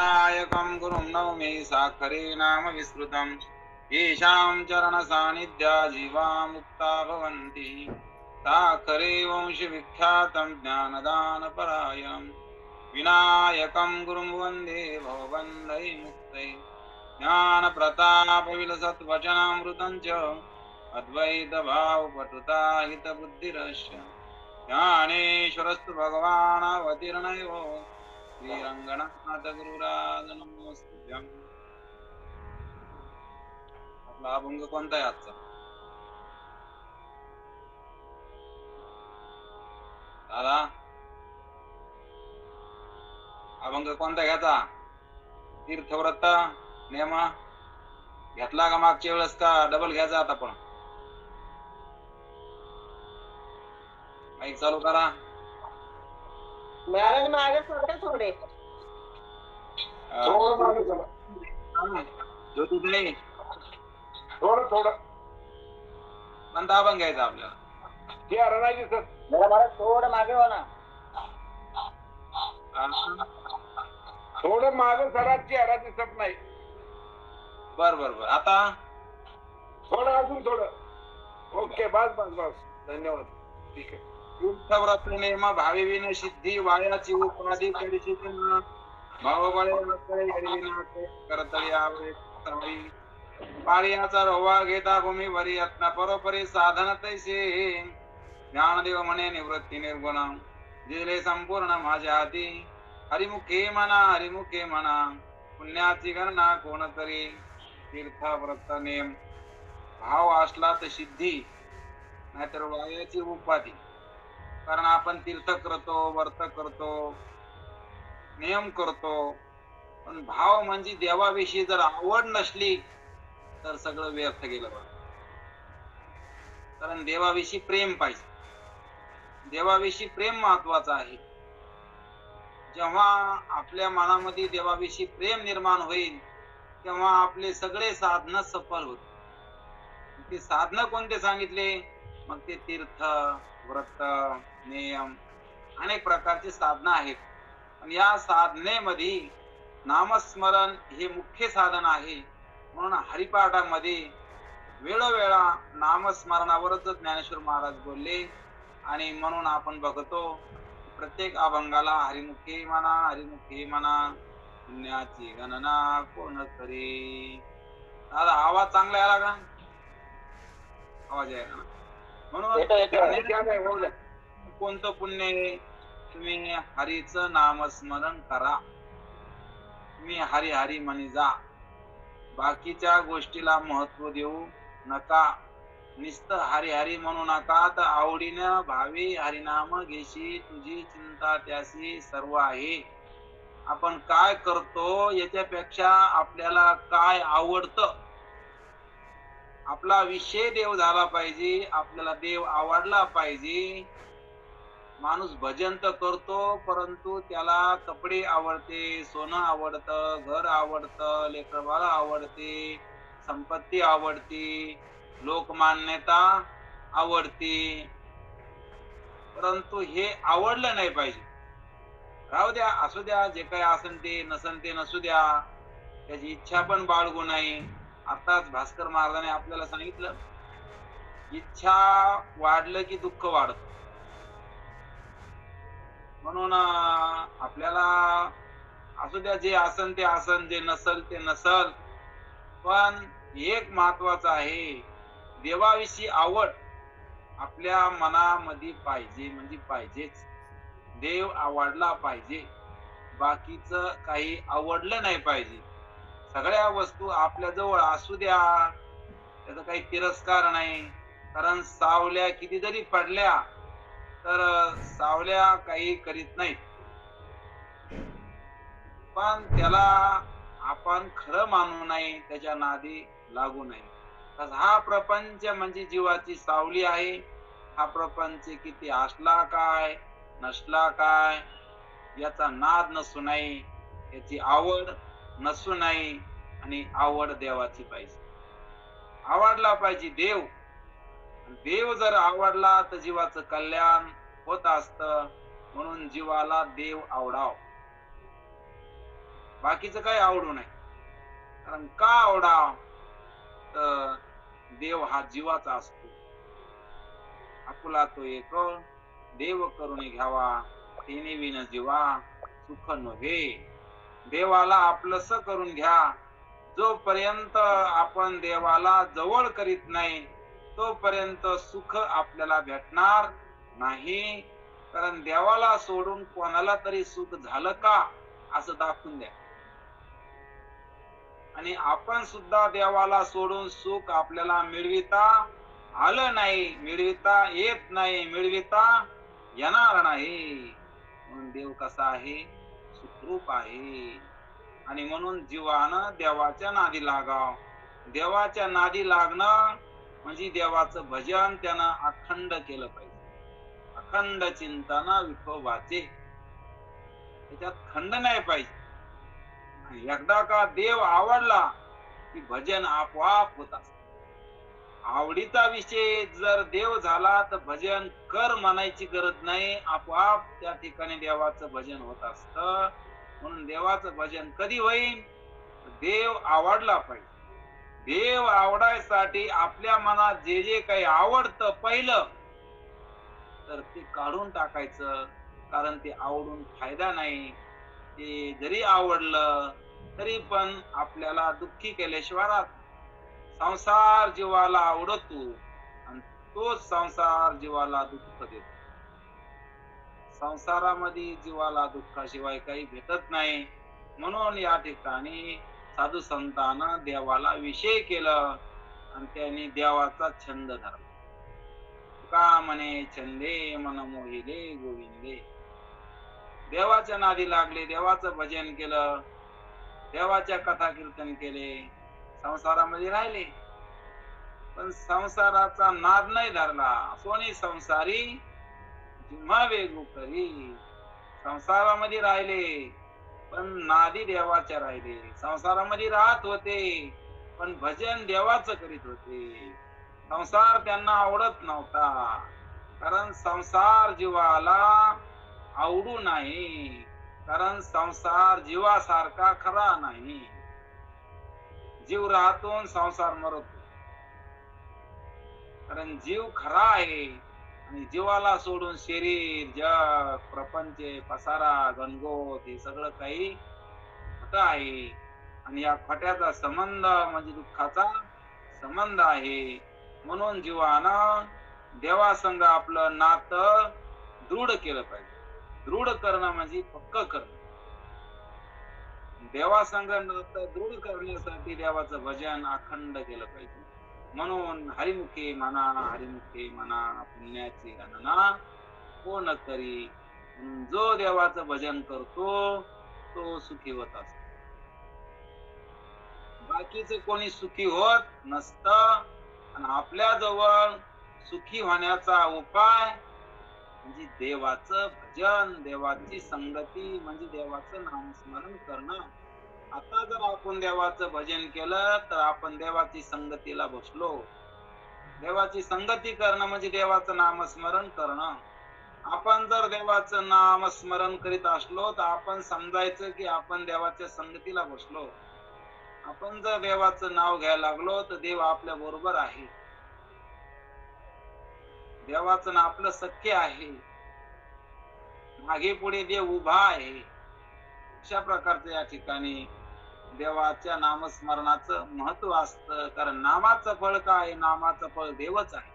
विनायकं गुरुं नौमि साखरे नाम विस्तृतम् येषां चरण सान्निध्या जीवा मुक्ता भवन्ति साखरे वंश विख्यातं ज्ञानदानपरायणम् विनायकं गुरुं वन्दे भवबन्धै मुक्तै ज्ञान प्रताप विलसत् वचनामृतं च अद्वैत भाव पटुता हित बुद्धिरस्य ज्ञानेश्वरस्तु भगवान् अवतीर्णयो श्रीरंगनाथ गुरुराज नमोस्तुभ्यं. आपला अभंग कोणता आहे आजचा? दादा अभंग कोणता घ्यायचा? तीर्थव्रत नियम घेतला का मागच्या वेळेस का डबल घ्यायचा आता पण? माईक चालू करा. महाराज मागे सोडते थोडे ज्योतिताई थोडं थोडं कोणता अभंग घ्यायचा आपल्याला? ते अरे नाही दिसत. महाराज थोडं मागे हो ना. थोडं मागे सरा चेहरा दिसत नाही. बर बर बर आता थोडं अजून थोडं. ओके बस बस बस धन्यवाद. ठीक आहे. तीर्थव्रत नेम भावी विन सिद्धी वायाची उपाधी करीची भावबळे करतळी आवळे पाळीयाचा रोवा घेता भूमी वरी यत्न परोपरी साधन तैसे ज्ञानदेव म्हणे निवृत्ती निर्गुण जिले संपूर्ण माझ्या हाती हरिमुखे म्हणा पुण्याची गणना कोण करी. तीर्थव्रत नेम भाव असला तर सिद्धी नाहीतर वायाची उपाधी. कारण आपण तीर्थ करतो, व्रत करतो, नियम करतो, पण भाव म्हणजे देवाविषयी जर आवड नसली तर सगळं व्यर्थ गेलं बघ. कारण देवाविषयी प्रेम पाहिजे. देवाविषयी प्रेम महत्वाचं आहे. जेव्हा आपल्या मनामध्ये देवाविषयी प्रेम निर्माण होईल तेव्हा आपले सगळे साधन सफल होतील. ते साधन कोणते सांगितले? मग ते तीर्थ, व्रत, नियम अनेक प्रकारची साधनं आहेत. पण या साधनेमध्ये नामस्मरण हे मुख्य साधन आहे. म्हणून हरिपाठामध्ये वेळोवेळा नामस्मरणावरच ज्ञानेश्वर महाराज बोलले. आणि म्हणून आपण बघतो प्रत्येक अभंगाला हरिमुखे म्हणा पुण्याची गणना कोण करी. दादा आवाज चांगला यायला का? आवाज यायला ना? म्हणून कोणतं पुण्य आहे? तुम्ही हरीचं नामस्मरण करा. तुम्ही हरी हरी म्हणी जा. बाकीच्या गोष्टीला महत्व देऊ नका. निस्त हरी हरी म्हणू नका तर आवडीनं भावी हरिनाम घेशी तुझी चिंता त्याशी सर्व आहे. आपण काय करतो याच्यापेक्षा आपल्याला काय आवडतं, आपला विषय देव झाला पाहिजे, आपल्याला देव आवडला पाहिजे. माणूस भजन तर करतो परंतु त्याला कपडे आवडते, सोनं आवडतं, घर आवडतं, लेकरबाळ आवडते, संपत्ती आवडते, लोकमान्यता आवडते, परंतु हे आवडलं नाही पाहिजे. राहू द्या, असू द्या, जे काही असन ते, नसन ते नसू द्या, त्याची इच्छा पण बाळगू नये. आताच भास्कर महाराजांनी आपल्याला सांगितलं, इच्छा वाढलं की दुःख वाढत. म्हणून आपल्याला असू द्या, जे असन ते असन, जे नसल ते नसल, पण एक महत्वाचं आहे, देवाविषयी आवड आपल्या मनामध्ये पाहिजे. म्हणजे पाहिजेच, देव आवडला पाहिजे. बाकीचं काही आवडलं नाही पाहिजे. सगळ्या वस्तू आपल्या जवळ असू द्या, त्याचा काही तिरस्कार नाही. कारण सावल्या किती जरी पडल्या तर सावल्या काही करीत नाहीत, पण त्याला आपण खरं मानू नये, त्याच्या नादी लागू नये. हा प्रपंच म्हणजे जीवाची सावली आहे. हा प्रपंच किती असला काय नसला काय याचा नाद नसू नये, याची आवड नसू नये. आणि आवड देवाची पाहिजे, आवडला पाहिजे देव. देव जर आवडला तर जीवाचं कल्याण होत असत. म्हणून जीवाला देव आवडाव. बाकीचं काही आवडू नये. कारण का आवडा, तर देव हा जीवाचा असतो. आपुला तो एक देव करून घ्यावा, तिने विन जीवा सुख नव्हे. देवाला आपलंस करून घ्या. जोपर्यंत आपण देवाला जवळ करीत नाही तोपर्यंत सुख आपल्याला भेटणार नाही. कारण देवाला सोडून कोणाला तरी सुख झालं का असं दाखवून द्या. आणि आपण सुद्धा देवाला सोडून सुख आपल्याला मिळविता आलं नाही, मिळविता येत नाही, मिळविता येणार नाही. म्हणून देव कसा आहे? सुखरूप आहे. आणि म्हणून जीवानं देवाच्या नादी लागाव. देवाच्या नादी लागणं म्हणजे देवाचं भजन त्यानं अखंड केलं पाहिजे. अखंड चिंतन विठोबाचे, त्याच्यात खंड नाही पाहिजे. आणि एकदा का देव आवडला की भजन आपोआप होत असत. आवडीचा विषय जर देव झाला तर भजन कर म्हणायची गरज नाही, आपोआप त्या ठिकाणी देवाचं भजन होत असत. म्हणून देवाचं भजन कधी होईल? देव आवडला पाहिजे. देव आवडायसाठी आपल्या मनात जे जे काही आवडतं पहिलं तर ते काढून टाकायचं. कारण ते आवडून फायदा नाही. ते जरी आवडलं तरी पण आपल्याला दुःखी केल्याशिवाय राहत नाही. संसार जीवाला आवडतो आणि तोच संसार जीवाला दुःख देतो. संसारामध्ये जीवाला दुःखाशिवाय काही भेटत नाही. म्हणून या ठिकाणी साधू संतांनं देवाला विषय केलं आणि त्यांनी देवाचा छंद धरला. का म्हणे छंदे मन मोहिले गोविंदे. देवाच्या नादी लागले, देवाचं भजन केलं, देवाच्या कथा कीर्तन केले, संसारामध्ये राहिले. पण संसाराचा नाद नाही धरला. सोनी संसारी जिम्हा वेगू करी. संसारामध्ये राहिले पण नादी देवाच्या राहिले. संसारामध्ये राहत होते पण भजन देवाचं करीत होते. संसार त्यांना आवडत नव्हता. कारण संसार जीवाला आवडू नाही. कारण संसार जीवासारखा खरा नाही. जीव राहतो संसार मरतो. कारण जीव खरा आहे आणि जीवाला सोडून शरीर, जग, प्रपंच, पसारा, गणगोत हे सगळं काही खोटं आहे. आणि या खोट्याचा संबंध म्हणजे दुःखाचा संबंध आहे. म्हणून जीवानं देवासंग आपलं नातं दृढ केलं पाहिजे. दृढ करणं म्हणजे पक्क करणं. देवासंग नातं दृढ करण्यासाठी देवाचं भजन अखंड केलं पाहिजे. म्हणून हरिमुखे म्हणा, हरिमुखे म्हणा, पुण्याची गणना कोण करी. जो देवाचं भजन करतो तो सुखी होत असतो. बाकीच कोणी सुखी होत नसत. आणि आपल्या जवळ सुखी होण्याचा उपाय म्हणजे देवाचं भजन, देवाची संगती म्हणजे देवाचं नामस्मरण करणं. आता जर आपण देवाचं भजन केलं तर आपण देवाची संगतीला बसलो. देवाची संगती करणं म्हणजे देवाचं नामस्मरण करणं. आपण जर देवाचं नामस्मरण करीत असलो तर आपण समजायचं की आपण देवाच्या संगतीला बसलो. आपण जर देवाचं नाव घ्यायला लागलो तर देव आपल्या बरोबर आहे. देवाचं नाव आपलं सख्य आहे. मागे पुढे देव उभा आहे. अशा प्रकारचं या ठिकाणी देवाच्या नामस्मरणाचं महत्व असतं. कारण नामाचं फळ काय? नामाचं फळ देवच आहे.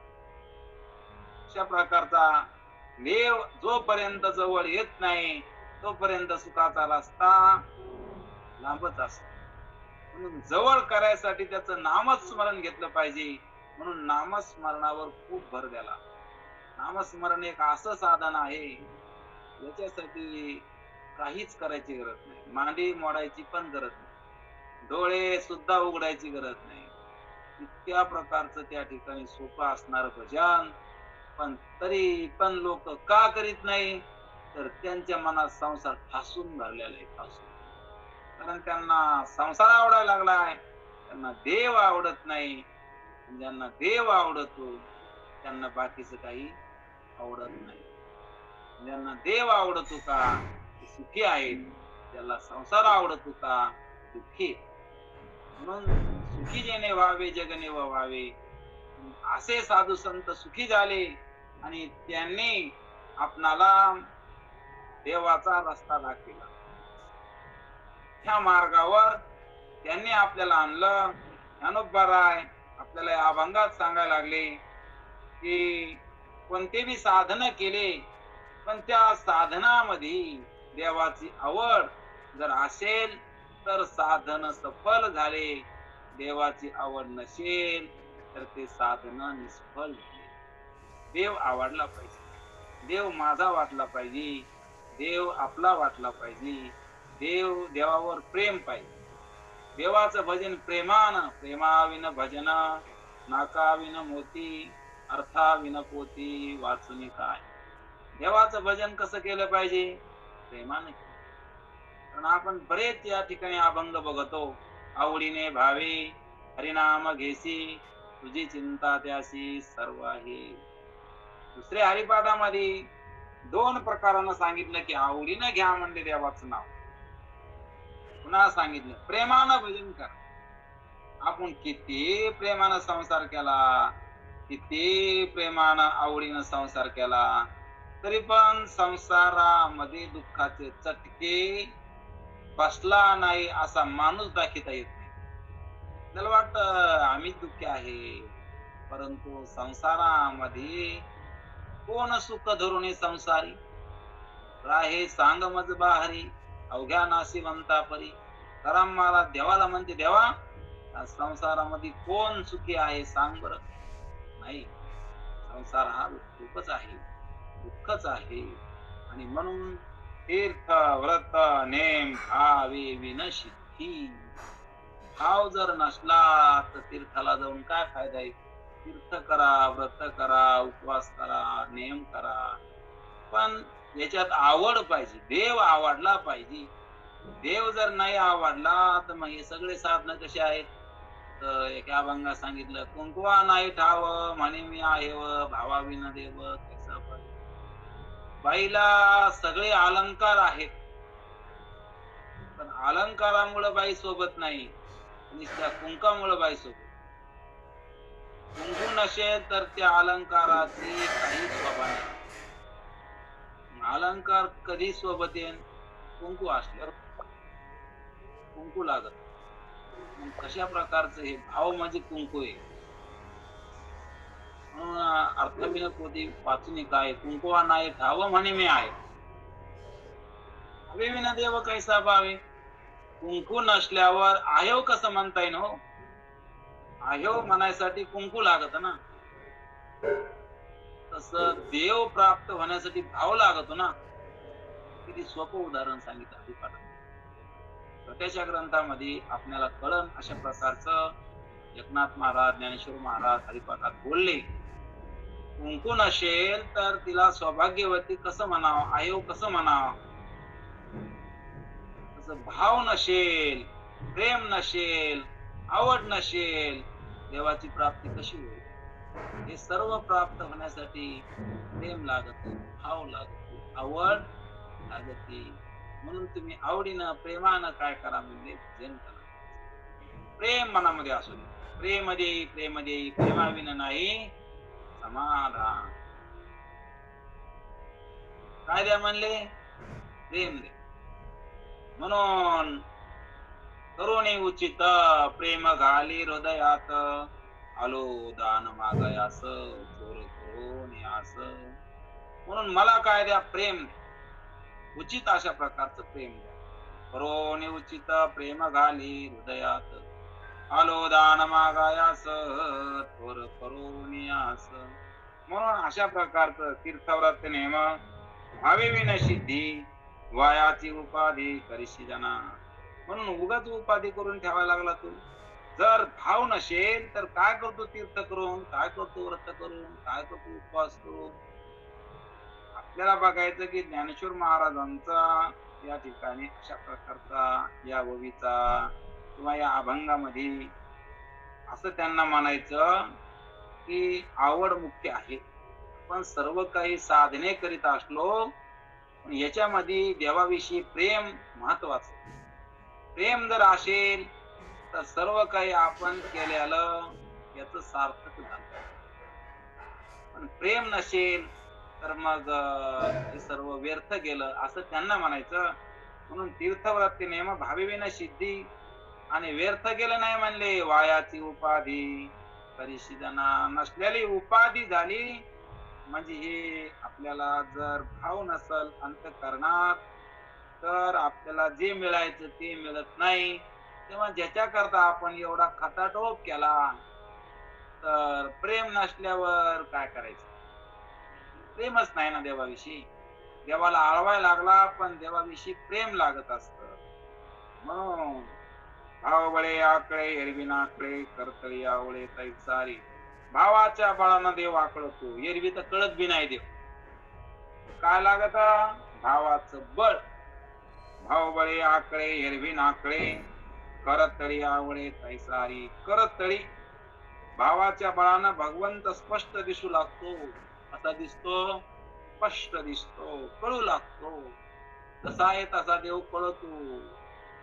अशा प्रकारचा देव जोपर्यंत जवळ येत नाही तोपर्यंत सुखाचा रस्ता लांबच असतो. म्हणून जवळ करायसाठी त्याचं नामच स्मरण घेतलं पाहिजे. म्हणून नामस्मरणावर खूप भर द्याला. नामस्मरण एक असं साधन आहे याच्यासाठी काहीच करायची गरज नाही. मांडी मोडायची पण गरज नाही. डोळे सुद्धा उघडायची गरज नाही. इतक्या प्रकारचं त्या ठिकाणी सोपं असणार भजन. पण तरी पण लोक का करीत नाही? तर त्यांच्या मनात संसार ठासून भरलेला आहे. ठासून. कारण त्यांना संसार आवडायला लागलाय. त्यांना देव आवडत नाही. ज्यांना देव आवडतो त्यांना बाकीचं काही आवडत नाही. ज्यांना देव आवडतो का ते सुखी आहेत. त्याला संसार आवडतो का? दुःखी. म्हणून सुखी जेणे व्हावे जगणे व्हावे, असे साधू संत सुखी झाले आणि त्यांनी आपणाला देवाचा रस्ता दाखविला. ह्या मार्गावर त्यांनी आपल्याला आणलं. ज्ञानोबाराय आपल्याला या अभंगात सांगायला लागले की कोणते बी साधन केले, पण त्या साधनामध्ये देवाची आवड जर असेल तर साधन सफल झाले, देवाची आवड नसेल तर ते साधन निष्फळ झाले. देव आवडला पाहिजे, देव माझा वाटला पाहिजे, देव आपला वाटला पाहिजे, देवावर प्रेम पाहिजे. देवाचं भजन प्रेमानं, प्रेमाविन भजन नाकाविन मोती, अर्थाविन पोती वाचुनी काय. देवाचं भजन कसं केलं पाहिजे? प्रेमाने. कारण आपण बरेच या ठिकाणी अभंग बघतो. आवडीने भावे हरिनाम घेसी, तुझी चिंता त्यासी सर्व आहे. दुसऱ्या हरिपाठामध्ये 2 प्रकारानं सांगितलं की आवडीनं घ्या म्हणजे देवाचं नाव. पुन्हा सांगितलं प्रेमानं भजन करा. आपण किती प्रेमानं संसार केला, किती प्रेमानं आवडीनं संसार केला, तरी पण संसारामध्ये दुःखाचे चटके बसला नाही असा माणूस दाखवता येत नाही. त्याला वाटतं आम्हीच दुःखी आहे, परंतु संसारामध्ये कोण सुख धरून संसारी राहे सांग मज बाहरी, अवघ्या नाशिवंता परी. कराम महाराज देवाला म्हणते, देवा या संसारामध्ये कोण सुखी आहे सांग बर. नाही, संसार हा दुःखच आहे, दुःखच आहे. आणि म्हणून तीर्थ व्रत नेम भावे विनशिद्धी. भाव जर नसला तर तीर्थाला जाऊन काय फायदा आहे? तीर्थ करा, व्रत करा, उपवास करा, नेम करा, पण याच्यात आवड पाहिजे, देव आवडला पाहिजे. देव जर नाही आवडला तर मग हे सगळे साधन कसे आहेत? तर एका अभंगात सांगितलं, कुंकुवा नाही ठाव म्हणे मी आहे व, भावाविन देव कैसा पाहिजे. बाईला सगळे अलंकार आहेत, पण अलंकारामुळे बाई सोबत नाही, आणि त्या कुंकामुळे बाई सोबत. कुंकू नसेल तर त्या अलंकाराची काही शोभा नाही. अलंकार कधी सोबत येईल? कुंकू असल्यावर कुंकू लागत. मग कशा प्रकारचं हे भाव म्हणजे कुंकू आहे. म्हणून अर्थविन पोती वाचून काय, कुंकुवा नाही ठाव म्हणे मी आहे. विना देव कैसा भावे. कुंकू नसल्यावर आयव कसं म्हणता येईल हो? आयव म्हणायसाठी कुंकू लागत ना. तसं देव प्राप्त होण्यासाठी भाव लागतो ना. किती सोपं उदाहरण सांगितलं हरिपाठात. छोट्याशा ग्रंथामध्ये आपल्याला कळण अशा प्रकारचं एकनाथ महाराज, ज्ञानेश्वर महाराज हरिपाठात बोलले. कुंकू नसेल तर तिला सौभाग्यवती कसं म्हणावं, आयव कसं म्हणावं? तसं भाव नसेल, प्रेम नसेल, आवड नसेल, देवाची प्राप्ती कशी होईल? हे सर्व प्राप्त होण्यासाठी प्रेम लागत, भाव लागतो, आवड लागते. म्हणून तुम्ही आवडीनं प्रेमानं काय करा म्हणजे भजन करा. प्रेम मनामध्ये असू दे. प्रेम देई प्रेम देई, प्रेमाविन नाही समाधान. काय द्या म्हणले? प्रेम दे. म्हणून करुणी उचित प्रेम घाली हृदयात, आलो दान मागयास चोर करून यास. म्हणून मला काय द्या? प्रेम द्या. उचित अशा प्रकारचं प्रेम द्या. करुणी उचित प्रेम घाली हृदयात, आलो दान मागयास थोर करून यास. म्हणून अशा प्रकारचं तीर्थव्रत नेम भावे विनसिद्धी, वायाची उपाधी करीशी जना. म्हणून उगाच उपाधी करून ठेवायला लागला तू. जर भाव नसेल तर काय करतो तीर्थ करून, काय करतो व्रत करून, काय करतो उपवास करून? आपल्याला बघायचं की ज्ञानेश्वर महाराजांचा या ठिकाणी अशा प्रकारचा या ओवीचा किंवा या अभंगामध्ये असं त्यांना म्हणायचं की आवड मुख्य आहे. पण सर्व काही साधने करीत असलो याच्यामध्ये देवाविषयी प्रेम महत्वाचं. प्रेम जर असेल तर सर्व काही आपण केलेलं याच सार्थक झालं. पण प्रेम नसेल तर मग हे सर्व व्यर्थ गेलं असं त्यांना म्हणायचं. म्हणून तीर्थव्रती नेम भाविविन सिद्धी, आणि व्यर्थ गेलं नाही म्हणले. वायाची उपाधी परिशिदना, नसलेली उपाधी झाली म्हणजे हे आपल्याला जर भाव नसल अंतःकरणात तर आपल्याला जे मिळायचं ते मिळत नाही. तेव्हा ज्याच्या करता आपण एवढा खटाटोप केला तर प्रेम नसल्यावर काय करायचं? प्रेमच नाही ना देवाविषयी. देवाला आळवायला लागला पण देवाविषयी प्रेम लागत असत. म्हणून भाव बळे आकळे एरवी नाकळे, करतळी आवळे तैसारी. भावाच्या बळानं देव आकळतो, एरवी तर कळत बी नाही देव. काय लागत? भावाचं बळ. भाव बळे आकळे एरवी नाकळे, करतळी आवळे तैसारी. करतळी भावाच्या बळानं भगवंत स्पष्ट दिसू लागतो. असा दिसतो, स्पष्ट दिसतो, कळू लागतो. जसा आहे तसा देव कळतो.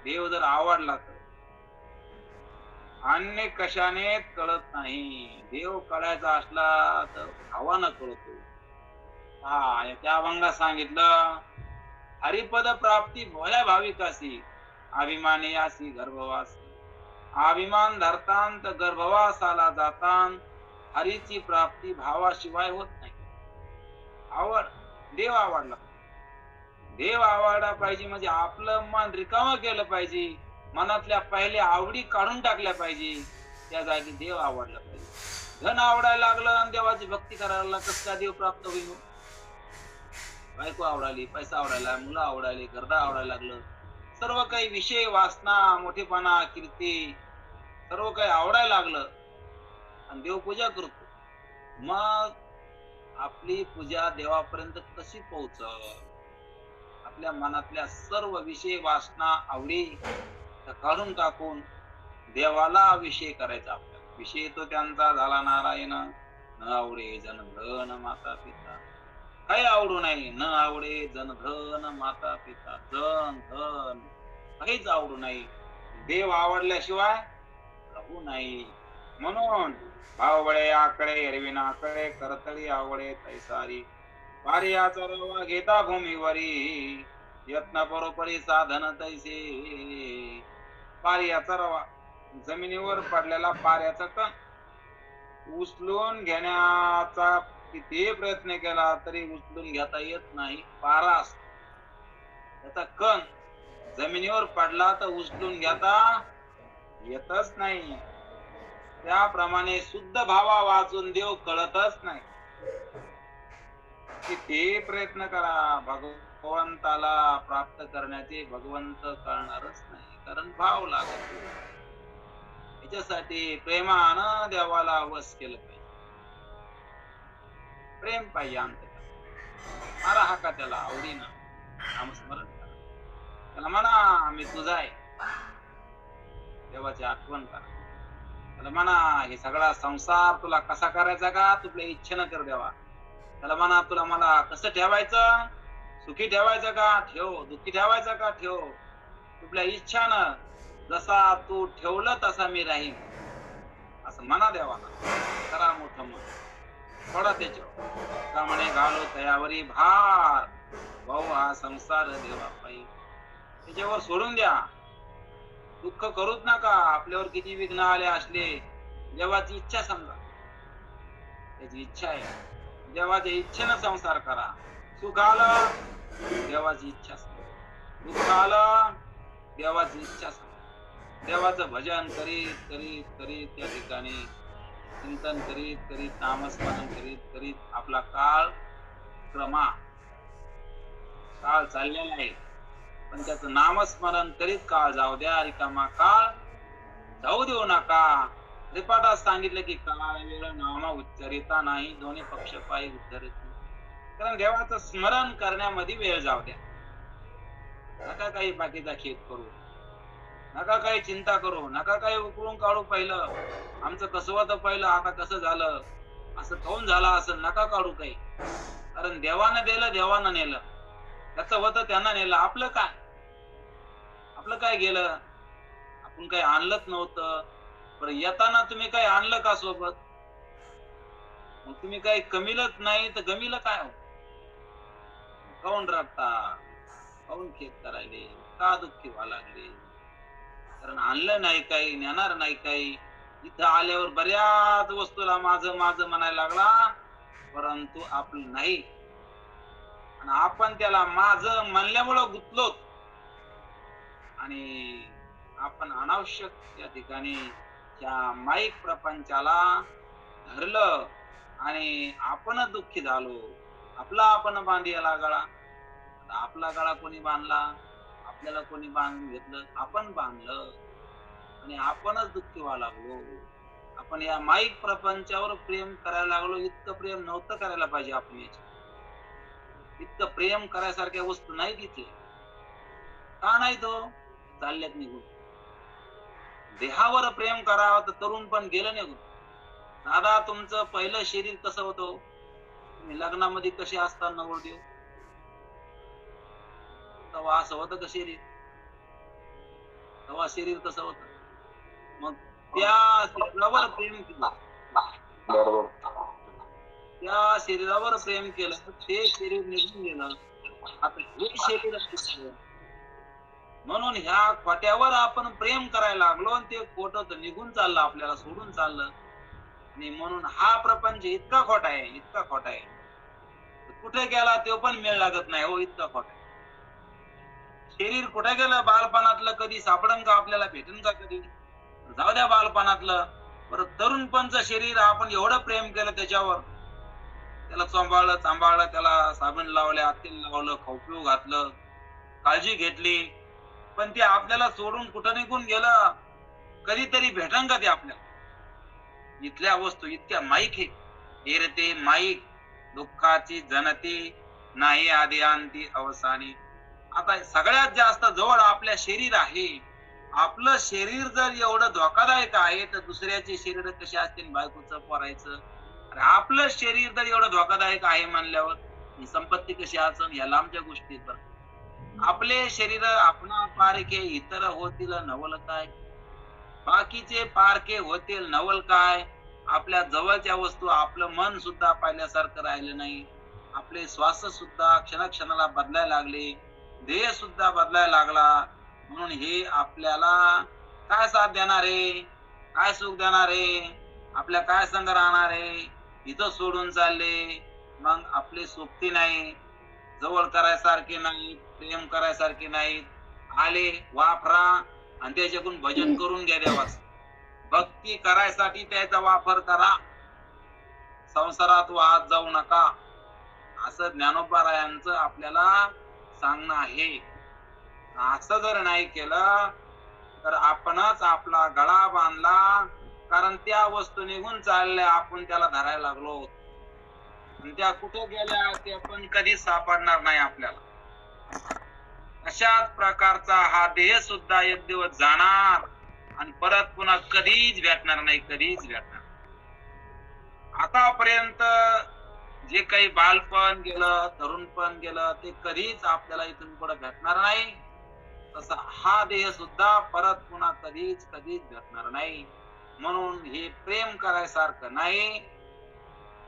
देव जर आवडला तर. अन्य कशाने कळत नाही. देव कळायचा असला तर भावानं कळतो. हा, त्या अभंगात सांगितलं, हरिपद प्राप्ती भोळ्या भाविकासी, अभिमानी यासी गर्भवासी. अभिमान धरतांत गर्भवासाला जातान, हरीची प्राप्ती भावाशिवाय होत नाही. आवड, देव आवडला. देव आवडला पाहिजे म्हणजे आपलं मन रिकामं केलं पाहिजे. मनातल्या पहिल्या आवडी काढून टाकल्या पाहिजे. त्या जागी देव आवडला पाहिजे. धन आवडायला लागलं आणि देवाची भक्ती करायला लागला, कसं काय देव प्राप्त होईल? बायको आवडाली, पैसा आवडायला, मुलं आवडायली, घरदार आवडायला लागलं, सर्व काही विषय, वासना, मोठेपणा, कीर्ती सर्व काही आवडायला लागलं आणि देव पूजा करतो. मग आपली पूजा देवापर्यंत कशी पोहोचल? आपल्या मनातल्या सर्व विषय, वासना, आवडी काढून टाकून देवाला विषय करायचा. आपल्याला विषय तो त्यांचा झाला नारायण. न आवडे जन धन माता पिता, काही आवडू नाही. न आवडे जन धन माता पिता, जन धन काहीच आवडू नाही. देव आवडल्याशिवाय राहू नाही. म्हणून भावबळे आकडे एरवी नाकडे, करतळी आवडे तैसारी. पारियाचा रवा घेता भूमीवरी, यत्न परोपरी साधन तैसे. पारियाचा रवा, जमिनीवर पडलेला पाऱ्याचा कण उचलून घेण्याचा किती प्रयत्न केला तरी उचलून घेता येत नाही. पारा असतो त्याचा कण जमिनीवर पडला तर उचलून घेता येतच नाही. त्याप्रमाणे शुद्ध भावा वाचून देव कळतच नाही. किती प्रयत्न करा भगवंताला प्राप्त करण्याचे, भगवंत कळणारच नाही. कारण भाव लागतो. याच्यासाठी प्रेमानं देवाला वश केलं पाहिजे. प्रेम पाहिजे अंतःकरणात. मारा हाका त्याला आवडीनं, नामस्मरण करा. त्याला म्हणा मी तुझा आहे. देवाची आठवण करा. त्याला म्हणा हे सगळा संसार तुला कसा करायचा का, तुझ्या इच्छेनं कर देवा. त्याला म्हणा तुला मला कसं ठेवायचं, सुखी ठेवायचं का ठेव, दुःखी ठेवायचं का ठेव. तुझ्या इच्छानं जसा तू ठेवलं तसा मी राहीन असं म्हणा देवाला. करा मोठं मन, थोडा त्याच्यावर का म्हणे घालो तयावरी भार, भाऊ हा संसार देवा पायी. त्याच्यावर सोडून द्या. दुःख करूच नका. आपल्यावर किती विघ्न आले असले, देवाची इच्छा समजा. त्याची इच्छा आहे, देवाच्या इच्छेनं संसार करा. सुख आलं देवाची इच्छा समजा, दुःख आलं देवाची इच्छा समजा. देवाचं भजन करीत करीत करीत त्या ठिकाणी चिंतन करीत करीत नामस्मरण करीत करीत आपला काळ चाललेला आहे. पण त्याचं नामस्मरण करीत काळ जाऊ द्या. रिकामा काळ जाऊ देऊ नका. त्रिपाठात सांगितलं की काळ वेळ नाम उच्चरिता नाही, दोन्ही पक्ष पायी उद्धरित. कारण देवाचं स्मरण करण्यामध्ये वेळ जाऊ द्या. नका काही बाकीचा खेद करू, नका काही चिंता करू, नका काही उकळून काढू. पहिलं आमचं कसं होतं, पहिलं आता कसं झालं, असं काऊन झालं असं नका काढू काही. कारण देवानं दिलं देवानं नेलं. त्याचं होतं त्यांना नेलं. आपलं काय गेलं? आपण काही आणलंच नव्हतं. बरं येताना तुम्ही काही आणलं का सोबत? मग तुम्ही काही कमीलच नाही तर गमीला काय हो? काऊन रडता? काऊन खेद करायले? का दुःखी व्हायला लागले? कारण आणलं नाही काही, नेणार नाही काही. इथं आल्यावर बऱ्याच वस्तूला माझं माझं म्हणायला लागला, परंतु आपलं नाही. आणि आपण त्याला माझं म्हणल्यामुळं गुंतलो आणि आपण अनावश्यक या ठिकाणी त्या माईक प्रपंचाला धरलं आणि आपणच दुःखी झालो. आपण बांधियाला गळा. आता आपला गळा कोणी बांधला? आपल्याला कोणी बांधून घेतलं? आपण बांधलं आणि आपणच दुःखी व्हायला लागलो. आपण या माईक प्रपंचावर प्रेम करायला लागलो. इतकं प्रेम नव्हतं करायला पाहिजे आपण याच्यावर. इतकं प्रेम करायसारख्या वस्तू नाही तिथे. का नाही तो? चालल्यात निघून. देहावर प्रेम करावं तर तरुण पण गेलं निघून. दादा तुमचं पहिलं शरीर कसं होतं? तुम्ही लग्नामध्ये कसे असता नवरदेव? तेव्हा असं होतं का शरीर? तेव्हा शरीर कसं होतं? मग त्या शरीरावर प्रेम केलं. बरोबर. त्या शरीरावर प्रेम केलं, ते शरीर निघून गेलं. आता हे शरीर असतं. म्हणून ह्या खोट्यावर आपण प्रेम करायला लागलो आणि ते खोटं तर निघून चाललं, आपल्याला सोडून चाललं. आणि म्हणून हा प्रपंच इतका खोटा आहे, इतका खोटा आहे. कुठे गेला तो पण मेळ लागत नाही हो, इतका खोटा आहे. शरीर कुठे गेलं बालपणातलं? कधी सापडन का आपल्याला? भेटन का कधी? जाऊ द्या बालपणातलं. परत तरुणपणचं शरीर आपण एवढं प्रेम केलं त्याच्यावर, त्याला सांभाळलं, त्याला साबण लावल्या, तेल लावलं, खाऊ पिऊ घातलं, काळजी घेतली. पण ते आपल्याला सोडून कुठं निघून गेलं? कधीतरी भेटन का ते आपल्याला? इथल्या वस्तू इतक्या माईक आहे. हेरते माईक दुःखाची जनती नाही आधी अंती अवसानी. आता सगळ्यात जास्त जवळ आपल्या शरीर आहे. आपलं शरीर जर एवढं धोकादायक आहे तर दुसऱ्याचे शरीर कसे असतील? बायकोचं, पोरायचं. अरे आपलं शरीर जर एवढं धोकादायक आहे म्हणल्यावर ही संपत्ती कशी असन? या लांबच्या गोष्टी. आपले शरीर आपणा पारखे इतर होतील नवल काय? बाकीचे पारखे होतील नवल काय? आपल्या जवळच्या वस्तू, आपलं मन सुद्धा पाहिल्यासारखं राहिलं नाही. आपले श्वास सुद्धा क्षणाक्षणाला बदलायला लागले. देह सुद्धा बदलायला लागला. म्हणून हे आपल्याला काय साथ देणार आहे? काय सुख देणार आहे? आपल्या काय संग राहणार आहे? इथं सोडून चालले. मग आपले सोबती नाही, जवळ करायसारखे नाही, प्रेम करायसारखे नाहीत. आले वापरा आणि त्याच्याकडून भजन करून घ्या देवाच. भक्ती करायसाठी त्याचा वापर करा. संसारात वाहत जाऊ नका, असं ज्ञानोबारायांचं आपल्याला सांगणं आहे. असं जर नाही केलं तर आपणच आपला गळा बांधला. कारण त्या वस्तू निघून चालल्या, आपण त्याला धरायला लागलो आणि त्या कुठे गेल्या ते पण कधीच सापडणार नाही आपल्याला. अशाच प्रकारचा हा देह सुद्धा एक दिवस जाणार आणि परत पुन्हा कधीच भेटणार नाही, कधीच भेटणार. आतापर्यंत जे काही बालपण गेलं, तरुणपण गेलं, ते कधीच आपल्याला इथून पुढे भेटणार नाही. तसा हा देह सुद्धा परत पुन्हा कधीच भेटणार नाही. म्हणून हे प्रेम करायसारखं नाही.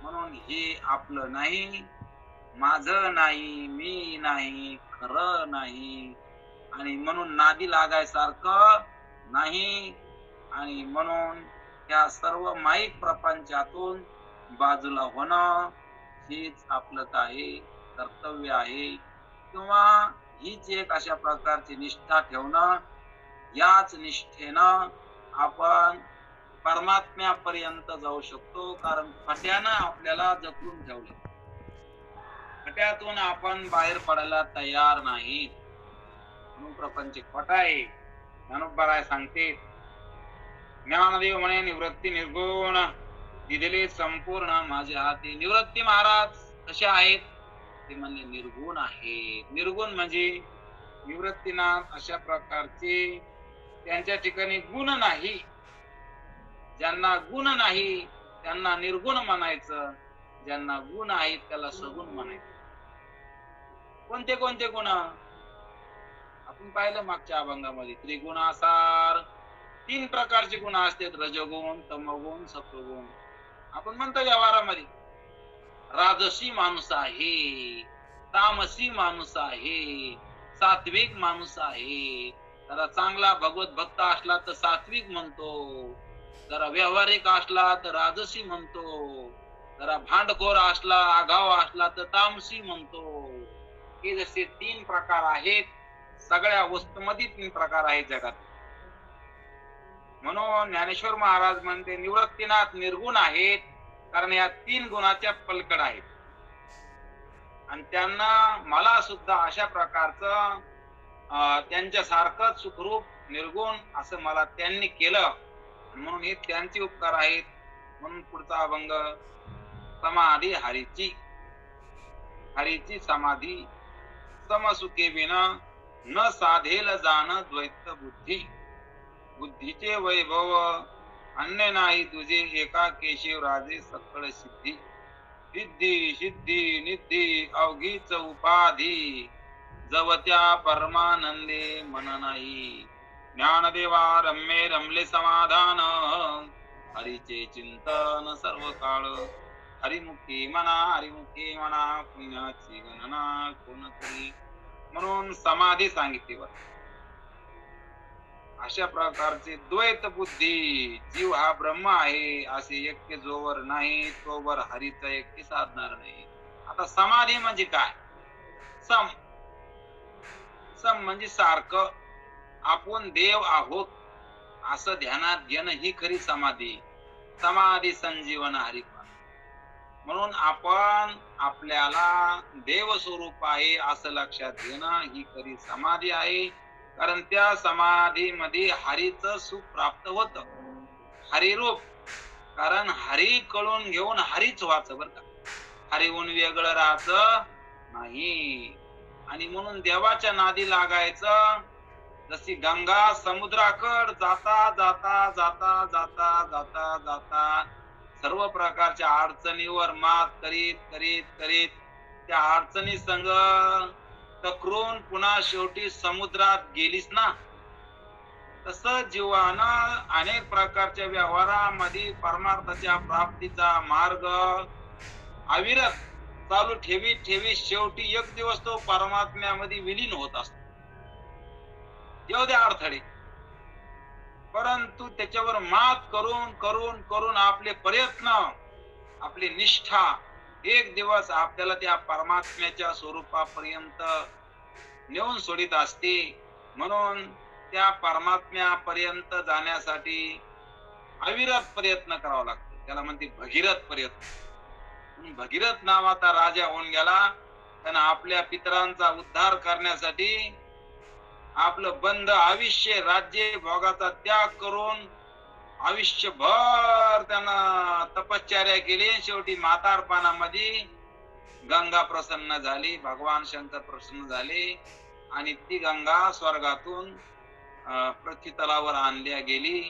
म्हणून हे आपलं नाही, माझं नाही, मी नाही, खरं नाही. आणि म्हणून नादी लागायसारखं नाही. आणि म्हणून या सर्व माईक प्रपंचातून बाजूला होणं हीच आपलं काही कर्तव्य आहे. किंवा हीच एक अशा प्रकारची निष्ठा ठेवणं. याच निष्ठेनं आपण परमात्म्यापर्यंत जाऊ शकतो. कारण फट्यानं आपल्याला जपून ठेवले. फट्यातून आपण बाहेर पडायला तयार नाही. म्हणून प्रपंच खोटा आहे. ज्ञानोबा सांगते, ज्ञानदेव म्हणे निवृत्ती निर्गुण दिलेले संपूर्ण माझ्या हाती. निवृत्ती महाराज कसे आहेत? ते म्हणले निर्गुण आहेत. निर्गुण म्हणजे निवृत्तीनाथ अशा प्रकारचे त्यांच्या ठिकाणी गुण नाही. ज्यांना गुण नाही त्यांना निर्गुण म्हणायचं, ज्यांना गुण आहेत त्याला सगुण म्हणायचं. कोणते कोणते गुण आपण पाहिलं मागच्या अभंगामध्ये. त्रिगुणासार 3 प्रकारचे गुण असतात, रजोगुण, तमोगुण, सत्वगुण. आपण म्हणतो व्यवहारामध्ये राजसी माणूस आहे, तामसी माणूस आहे, सात्विक माणूस आहे. जरा चांगला भगवत भक्त असला तर सात्विक म्हणतो, जरा व्यावहारिक असला तर राजसी म्हणतो, जरा भांडखोर असला, आगाव असला तर तामसी म्हणतो. हे जसे 3 प्रकार आहेत, सगळ्या वस्तूमध्ये 3 प्रकार आहेत जगात. म्हणून ज्ञानेश्वर महाराज म्हणते निवृत्तीनाथ निर्गुण आहेत, कारण या 3 गुणाच्या पलकड आहेत. आणि त्यांना मला सुद्धा अशा प्रकारचं त्यांच्यासारखं सुखरूप निर्गुण असं मला त्यांनी केलं, म्हणून हे त्यांचे उपकार आहेत. म्हणून पुढचा अभंग, समाधी हरीची. हरीची समाधी समसुखे विना न साधेल जाण द्वैत बुद्धी. बुद्धीचे वैभव अन्य नाही तुझे, एका केशव राजे सकळ सिद्धी. सिद्धी सिद्धी निद्धी अवघीच उपाधी, जवत्या परमानंदे मन नाही. ज्ञानदेवा रम्ये रमले समाधान, हरीचे चिंतन सर्व काळ. हरिमुखी मना पुण्याची गणना कोण करी. म्हणून समाधी सांगितली वर. अशा प्रकारचे द्वैत बुद्धी, जीव हा ब्रह्म आहे असे ऐक्य जोवर नाही तोवर हरीचा ऐक्य साधणार नाही. आता समाधी म्हणजे काय? सम. सम म्हणजे सारखं, आपण देव आहोत असं ध्यानात घेणं ही खरी समाधी. समाधी संजीवन हरिपाद. म्हणून आपण आपल्याला देव स्वरूप आहे असं लक्षात घेणं ही खरी समाधी आहे. कारण त्या समाधीमध्ये हरीचं सुख प्राप्त होत, हरिरूप. कारण हरी कळून घेऊन हरीच व्हायचं बरं का, हरिहून वेगळं राहायचं नाही. आणि म्हणून देवाच्या नादी लागायचं. जशी गंगा समुद्राकड जाता जाता जाता जाता जाता जाता सर्व प्रकारच्या अडचणीवर मात करीत करीत करीत त्या अडचणी संग टकरून पुन्हा शेवटी समुद्रात गेलीस ना, तसं जीवानं अनेक प्रकारच्या व्यवहारामध्ये परमार्थाच्या प्राप्तीचा मार्ग अविरत चालू ठेवी ठेवी शेवटी एक दिवस तो परमात्म्यामध्ये विलीन होत असतो. येऊ द्या अडथळे, परंतु त्याच्यावर मात करून करून करून आपले प्रयत्न, आपली निष्ठा एक दिवस आपल्याला त्या परमात्म्याच्या स्वरूपापर्यंत नेऊन सोडित असते. म्हणून त्या परमात्म्यापर्यंत जाण्यासाठी अविरत प्रयत्न करावा लागतो. त्याला म्हणते भगीरथ प्रयत्न. भगीरथ नावाचा राजा होऊन गेला. त्यानं आपल्या पितरांचा उद्धार करण्यासाठी आपलं बंद आयुष्य राज्य भोगाचा त्याग करून आयुष्यभर त्यानं तपश्चर्या केली. शेवटी म्हातारपणामध्ये गंगा प्रसन्न झाली, भगवान शंकर प्रसन्न झाले आणि ती गंगा स्वर्गातून पृथ्वीतलावर आणल्या गेली.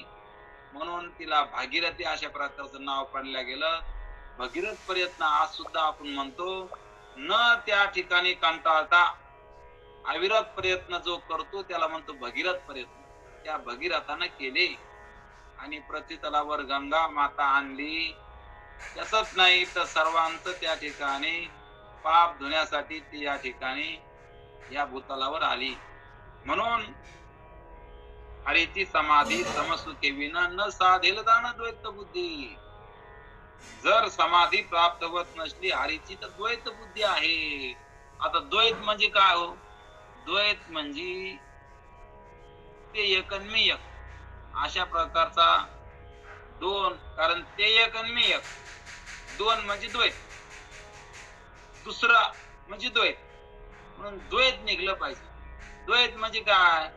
म्हणून तिला भागीरथी अशा प्रकारचं नाव पडलं गेलं. भगीरथ प्रयत्न आज सुद्धा आपण म्हणतो. न त्या ठिकाणी कंटाळता अविरत प्रयत्न जो करतो त्याला म्हणतो भगीरथ प्रयत्न. त्या भगीरथानं केले आणि पृथ्वीतलावर गंगा माता आणली. त्याच नाही तर सर्वांचं त्या ठिकाणी पाप धुण्यासाठी ती या ठिकाणी या भूतलावर आली. म्हणून हरीची समाधी समसुखे विना न साधेल दान द्वैत बुद्धी. जर समाधी प्राप्त होत नसली हरीची तर द्वैत बुद्धी आहे. आता द्वैत म्हणजे काय हो? द्वैत म्हणजे ते एक आणि मी एक अशा प्रकारचा दोन. कारण ते एक आणि मी एक, दोन म्हणजे द्वैत, दुसरा म्हणजे द्वैत. म्हणून द्वैत निघलं पाहिजे. द्वैत म्हणजे काय?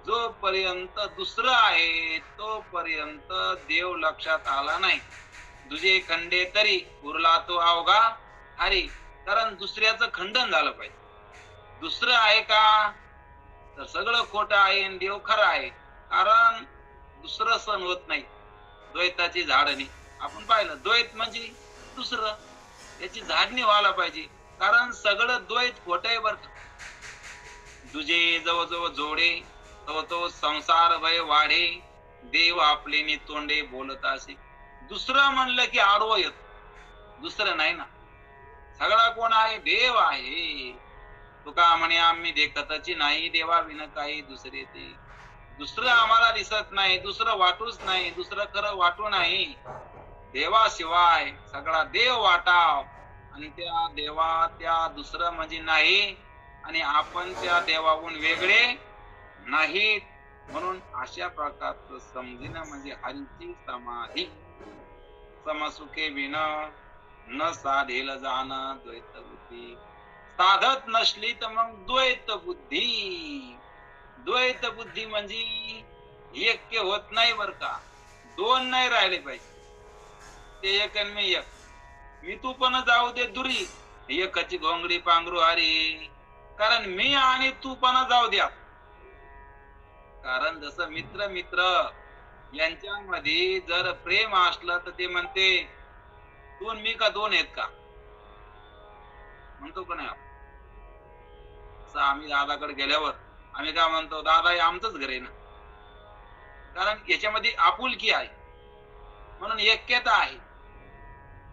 जोपर्यंत दुसरं आहे तोपर्यंत देव लक्षात आला नाही. दुजे खंडे तरी उरला तो अवघा हरी. कारण दुसऱ्याचं खंडन झालं पाहिजे. दुसरं आहे का तर सगळं खोटं आहे आणि देव खरं आहे. कारण दुसरं सण होत नाही. द्वैताची झाडणी आपण पाहिलं. द्वैत म्हणजे दुसरं, त्याची झाडणी व्हायला पाहिजे. कारण सगळं द्वैत खोटं आहे बरं. तुझे जवळ जोडे तो संसार भय वाढे देव आपले नितोंडे बोलत असे. दुसरं म्हणलं की आडवं येत, दुसरं नाही ना. सगळा कोण आहे? देव आहे. तुका म्हणे आम्ही देखतची नाही देवा विन काही दुसरे ते. दुसरं आम्हाला दिसत नाही, दुसरं वाटूच नाही, दुसरं खरं वाटू नाही. देवाशिवाय सगळा देव वाटाव आणि त्या देवा त्या दुसरं म्हणजे नाही आणि आपण त्या देवाहून वेगळे नाहीत. म्हणून अशा प्रकारचं समजणं म्हणजे हरीची समाधी. समसुखे विन न साधेल जाण द्वैत बुद्धी. साधत नसली तर मग द्वैत बुद्धी. द्वैत बुद्धी म्हणजे ऐक्य होत नाही बर का. दोन नाही राहिले पाहिजे. ते एक आणि मी एक. मी तू पण जाऊ दे दुरी एकची घोंगडी पांघरू हरी. कारण मी आणि तू पण जाऊ द्या. कारण जसं मित्र मित्र यांच्यामध्ये जर प्रेम असलं तर ते म्हणते तू आणि मी का दोन आहेत का, म्हणतो का नाही. आम्ही दादाकडे गेल्यावर आम्ही काय म्हणतो, दादा हे आमचंच घर आहे ना. कारण याच्यामध्ये आपुलकी आहे म्हणून ऐक्यता आहे.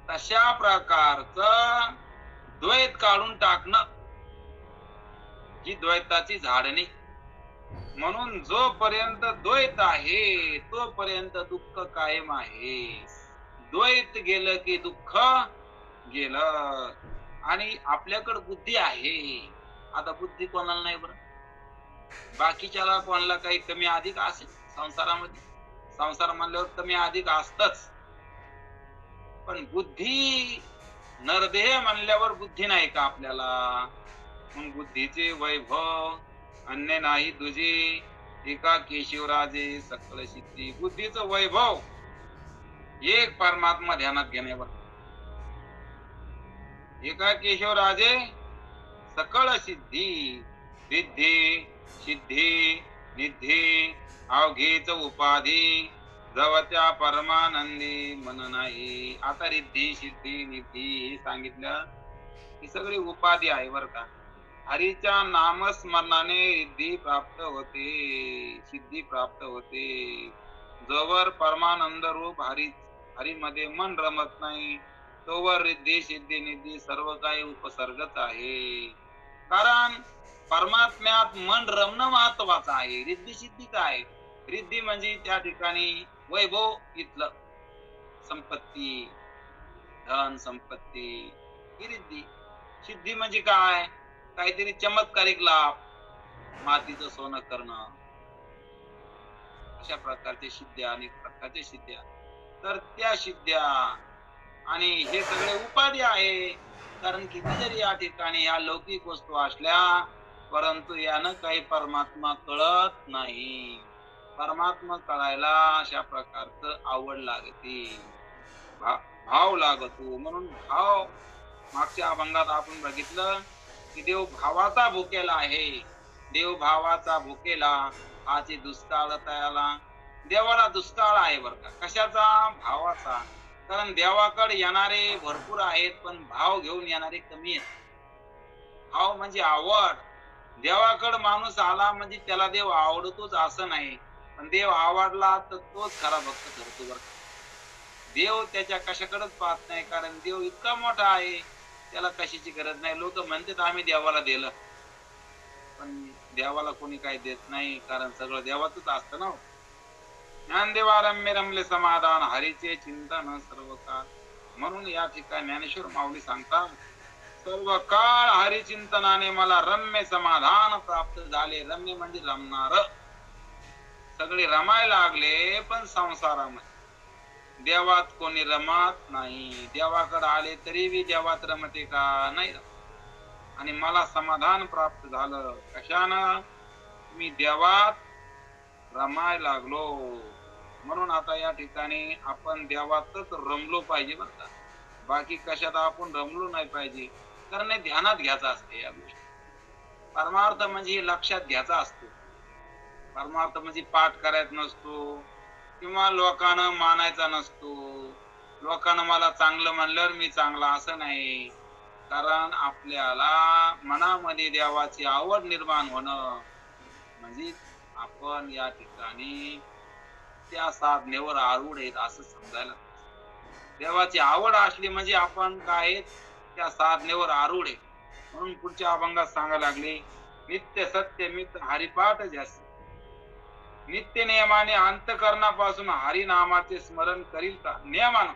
तशा प्रकारचं द्वैत काढून टाकणं ही द्वैताची झाडणी. म्हणून जोपर्यंत द्वैत आहे तोपर्यंत दुःख कायम आहे. द्वैत गेलं की दुःख गेलं. आणि आपल्याकडे बुद्धी आहे. आता बुद्धी कोणाला नाही बरं. बाकीच्याला कोणाला काही कमी अधिक असेल संसारामध्ये. संसार म्हणल्यावर कमी अधिक असतच. पण बुद्धी नरदेह म्हणल्यावर बुद्धी नाही का आपल्याला. मग बुद्धीचे वैभव अन्य नाही तुझे एका केशवराजे सकल सिद्धी. बुद्धीचं वैभव एक परमात्मा ध्यानात घेण्यावर. एका केशवराजे सकळ सिद्धी. रिद्धी सिद्धी निधी अवघेच उपाधी जवच्या परमानंदी मन नाही. आता रिद्धी सिद्धी निधी सांगितलं ही सगळी उपाधी आहे बर का. हरीच्या नामस्मरणाने रिद्धी प्राप्त होते, सिद्धी प्राप्त होते. जोवर परमानंद रूप हरीमध्ये मन रमत नाही तोवर रिद्धी सिद्धी निधी सर्व काही उपसर्गच आहे. कारण परमात्म्यात मन रमणं महत्वाचं आहे. रिद्धी सिद्धी काय? रिद्धी म्हणजे त्या ठिकाणी वैभव, इथलं संपत्ती, धन संपत्ती ही रिद्धी. सिद्धी म्हणजे काय? काहीतरी चमत्कारिक लाभ, मातीचं सोनं करणं, अशा प्रकारचे सिद्ध्या, अनेक प्रकारचे सिद्ध्या. तर त्या सिद्ध्या आणि हे सगळे उपाधी आहे. कारण किती जरी या ठिकाणी या लौकिक वस्तू असल्या परंतु यानं काही परमात्मा कळत नाही. परमात्मा कळायला अशा प्रकारचं आवड लागते, भाव लागतो. म्हणून भाव मागच्या अभंगात आपण बघितलं की देव भावाचा भुकेला आहे. देव भावाचा भुकेला आची दुष्काळ तयाला. देवाला दुष्काळ आहे बर का. कशाचा? भावाचा. कारण देवाकडे येणारे भरपूर आहेत पण भाव घेऊन येणारे कमी आहेत. भाव म्हणजे आवड. देवाकडे माणूस आला म्हणजे त्याला देव आवडतोच असं नाही, पण देव आवडला तर तोच खरा भक्त ठरतो बर. देव त्याच्या कशाकडेच पाहत नाही. कारण देव इतका मोठा आहे त्याला कशाची गरज नाही. लोक म्हणतात आम्ही देवाला दिलं, पण देवाला कोणी काही देत नाही. कारण सगळं देवाचंच असतं ना. ज्ञानदेवा रम्य रमले समाधान हरीचे चिंतन सर्व काळ. म्हणून या ठिकाणी ज्ञानेश्वर माऊली सांगतात सर्व काळ हरिचिंतनाने मला रम्य समाधान प्राप्त झाले. रम्य म्हणजे रमणार. सगळे रमाय लागले पण संसारामध्ये देवात कोणी रमत नाही. देवाकडे आले तरी बी देवात रमते का? नाही. आणि मला समाधान प्राप्त झालं कशानं? मी देवात रमाय लागलो. म्हणून आता या ठिकाणी आपण देवातच रमलो पाहिजे बर का. बाकी कशात आपण रमलो नाही पाहिजे. कारण हे ध्यानात घ्यायचं असते या गोष्टी. परमार्थ म्हणजे लक्षात घ्यायचा असतो. परमार्थ म्हणजे पाठ करायचा नसतो किंवा लोकांना मानायचा नसतो. लोकांना मला चांगलं म्हणल्यावर मी चांगला असं नाही. कारण आपल्याला मनामध्ये देवाची आवड निर्माण होणं म्हणजे आपण या ठिकाणी त्या साधनेवर आरूढ आहेत असं समजायला पाहिजे. देवाची आवड असली म्हणजे आपण काय आहेत? त्या साधनेवर आरूढ आहे. म्हणून पुढच्या अभंगात सांगायला लागले, नित्य सत्य मित हरिपाठ जास्त नित्य नियमाने अंतकरणापासून हरिनामाचे स्मरण करील का? नियमानं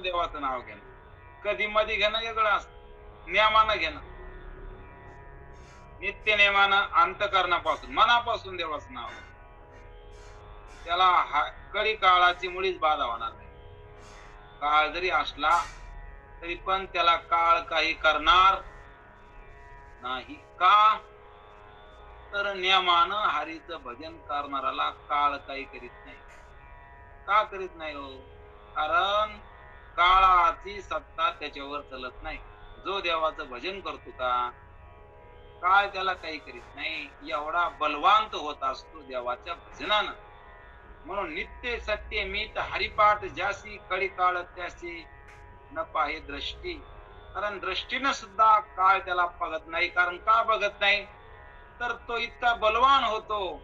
देवाचं नाव घेणं. कधी मध्ये घेणं वेगळं असतं, नियमानं घेणं. नित्य नियमानं अंतकरणापासून मनापासून देवाचं नाव त्याला कळी काळाची मुळीच बाधा होणार नाही. काळ जरी असला तरी पण त्याला काळ काही करणार नाही. का? तर नियमानं हरीचं भजन करणाऱ्याला काळ काही करीत नाही. का करीत नाही हो? कारण काळाची सत्ता त्याच्यावर चलत नाही. जो देवाचं भजन करतो का काळ त्याला काही करीत नाही. एवढा बलवान तो होत असतो देवाच्या भजनानं. म्हणून नित्य सत्य मीत हरिपाठ ज्यासी कळी काळ त्यासी न पाहे दृष्टी. कारण दृष्टीनं सुद्धा काळ त्याला बघत नाही. कारण का बघत नाही? तर तो इतका बलवान होतो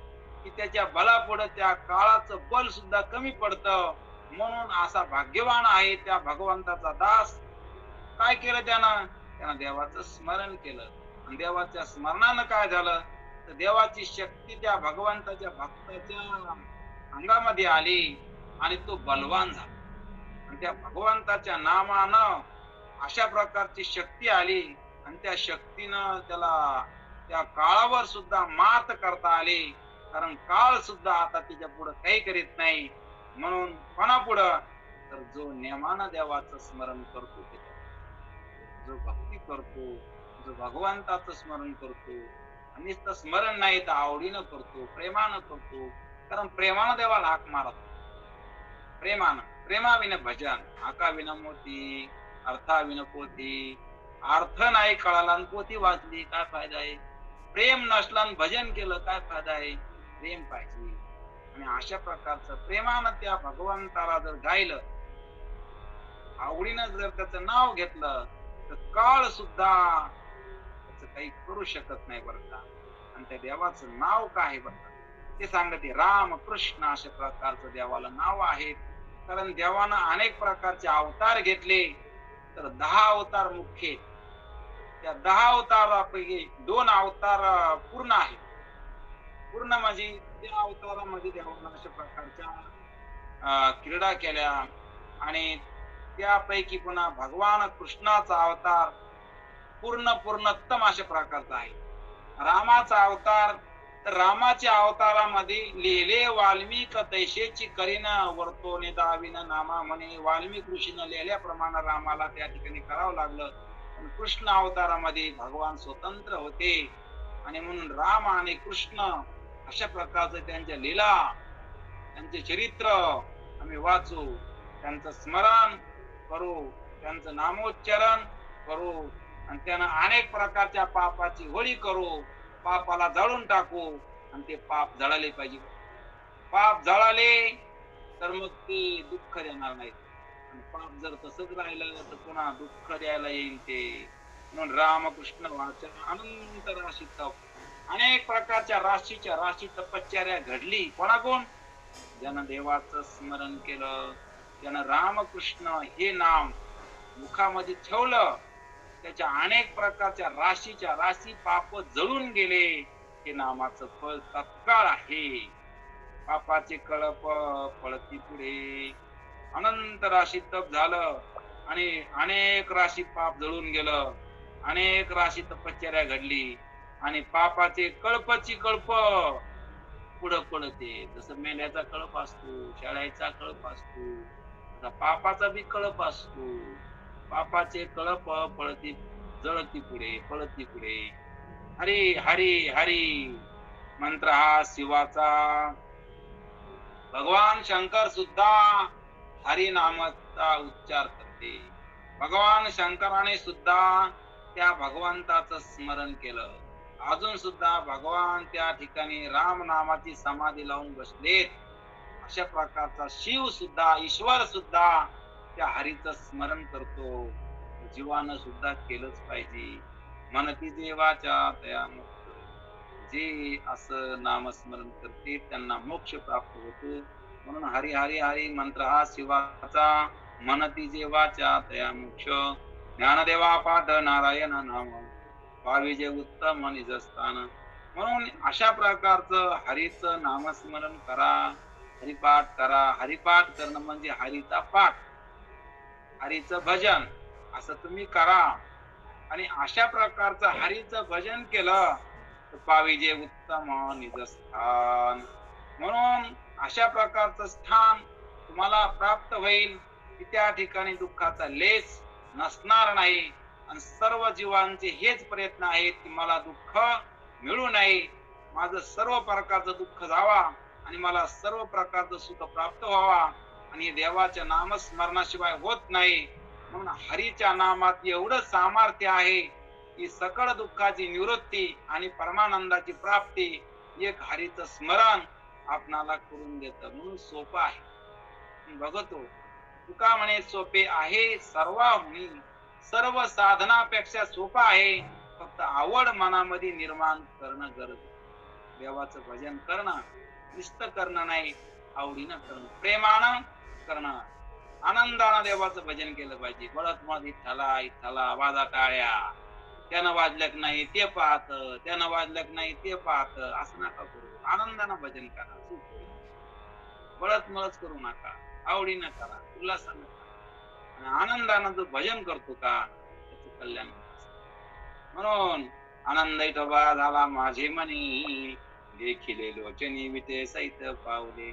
की त्याच्या बलापुढे त्या काळाचं बल सुद्धा कमी पडतं. म्हणून असा भाग्यवान आहे त्या भगवंताचा दास. काय केलं त्यानं देवाचं स्मरण केलं. आणि देवाच्या स्मरणानं काय झालं? तर देवाची शक्ती त्या भगवंताच्या भक्ताच्या अंगामध्ये आली आणि तो बलवान झाला. आणि त्या भगवंताच्या नामानं अशा प्रकारची शक्ती आली आणि त्या शक्तीनं त्याला त्या काळावर सुद्धा मात करता आली. कारण काळ सुद्धा आता त्याच्या पुढे काही करीत नाही. म्हणून कोणापुढं? तर जो नियमानं देवाचं स्मरण करतो, जो भक्ती करतो, जो भगवंताचं स्मरण करतो आणि नुसतं स्मरण नाही तर आवडीनं करतो, प्रेमानं करतो. कारण प्रेमानं देवाला हाक मारत, प्रेमाविन भजन आकाविन मोती अर्थाविन पोती. अर्थ नाही कळाला आणि पोती वाचली काय फायदा आहे? प्रेम नसला आणि भजन केलं काय फायदा आहे? प्रेम पाहिजे. आणि अशा प्रकारचं प्रेमानं त्या भगवंताला जर गायलं, आवडीनं जर त्याचं नाव घेतलं तर काळ सुद्धा त्याच काही करू शकत नाही बरं का. आणि त्या देवाचं नाव काय आहे बरं ते सांगते. राम कृष्ण अशा प्रकारचं देवाला नाव आहे. कारण देवानं अनेक प्रकारचे अवतार घेतले तर 10 अवतार मुख्य. त्या 10 अवतारापैकी 2 अवतार पूर्ण आहेत. पूर्ण म्हणजे त्या अवतारामध्ये देवानं अशा प्रकारच्या क्रीडा केल्या. आणि त्यापैकी पुन्हा भगवान कृष्णाचा अवतार पूर्णोत्तम अशा प्रकारचा आहे. रामाचा अवतार तर रामाच्या अवतारामध्ये लिहिले वाल्मिक तैसेची करीन वर्तोने दाविन नामा म्हणे. वाल्मिक ऋषीनं लिहिल्याप्रमाणे रामाला त्या ठिकाणी करावं लागलं. कृष्ण अवतारामध्ये भगवान स्वतंत्र होते आणि म्हणून राम आणि कृष्ण अशा प्रकारचे त्यांच्या लीला, त्यांचे चरित्र आम्ही वाचू, त्यांचं स्मरण करू, त्यांचं नामोच्चारण करू आणि त्यांना अनेक प्रकारच्या पापाची होळी करू, पापाला जळून टाकू आणि ते पाप जळाले पाहिजे. पाप जळाले तर मग ते दुःख देणार नाही. आणि पाप जर तसंच राहिलं तर पुन्हा दुःख द्यायला येईल ते. म्हणून रामकृष्ण वाचन अनंत राशी तप, अनेक प्रकारच्या राशी तपश्चर्या घडली. कोणाकोण? ज्यानं देवाचं स्मरण केलं, त्यानं रामकृष्ण हे नाम मुखामध्ये ठेवलं, त्याच्या अनेक प्रकारच्या राशी पाप जळून गेले. हे नामाचं फळ तत्काळ आहे. पापाचे कळप पळती पुढे. अनंत राशी तप झालं आणि अनेक राशी पाप जळून गेलं. अनेक राशी तपश्चर्या घडली आणि पापाचे कळपाची कळप पुढं पळते. जसं मेंढ्याचा कळप असतो, शेळ्याचा कळप असतो, तसा पापाचा बी कळप असतो. पापाचे कळप पळती जळती पुढे, पळती पुढे. हरी हरी हरी मंत्र हा शिवाचा. भगवान शंकर सुद्धा हरी नामाचा उच्चार करते. भगवान शंकराने सुद्धा त्या भगवंताचं स्मरण केलं. अजून सुद्धा भगवान त्या ठिकाणी राम नामाची समाधी लावून बसलेत. अशा प्रकारचा शिव सुद्धा, ईश्वर सुद्धा त्या हरीचं स्मरण करतो. जीवानं सुद्धा केलंच पाहिजे. मनती देवाच्या तया मुक्त, जे असं नामस्मरण करते त्यांना मोक्ष प्राप्त होतो. म्हणून हरी हरी हरी मंत्र हा शिवाचा, मनती देवाच्या तया मोक्ष. ज्ञानदेवा पाठ नारायण नाम, पाविजे उत्तम निजस्थान. म्हणून अशा प्रकारचं हरीचं नामस्मरण करा, हरिपाठ करा. हरिपाठ करणं म्हणजे हरीचा पाठ, हरीचं भजन असं तुम्ही करा. आणि अशा प्रकारचं हरीचं भजन केलं तर पाविजे उत्तम निजस्थान. म्हणून अशा प्रकारचं स्थान तुम्हाला प्राप्त होईल की त्या ठिकाणी दुःखाचा लेस नसणार नाही. आणि सर्व जीवांचे हेच प्रयत्न आहेत की मला दुःख मिळू नये, माझं सर्व प्रकारचं दुःख जावा आणि मला सर्व प्रकारचं सुख प्राप्त व्हावा. आणि देवाच्या नामस्मरणाशिवाय होत नाही. म्हणून हरीच्या नामात एवढं सामर्थ्य आहे की सकळ दुःखाची निवृत्ती आणि परमानंदाची प्राप्ती एक हरीचं स्मरण आपणाला करून देतं. म्हणून सोपं आहे. बघतो तुका म्हणे सोपे आहे सर्वाहुनी, सर्व साधनापेक्षा सोपं आहे. फक्त आवड मनामध्ये निर्माण करणं गरज. देवाचं भजन करणं नुसतं करणं नाही, आवडीनं करणं, प्रेमानं करणं, आनंदानं देवाचं भजन केलं पाहिजे. बळत मग इथला इथला वाजा टाळ्या, त्यानं वाजलं नाही ते पाहत, त्यानं वाजलं नाही ते पाहत, असं नका करू. आनंदानं भजन करा, बळत मळच करू नका, आवडीनं करा, उल्हासानं करा. आणि आनंदानं जो भजन करतो का त्याचं कल्याण. म्हणून आनंद इथोबा झाला माझे मनी, देखिले लोचनी विते सहित पावले.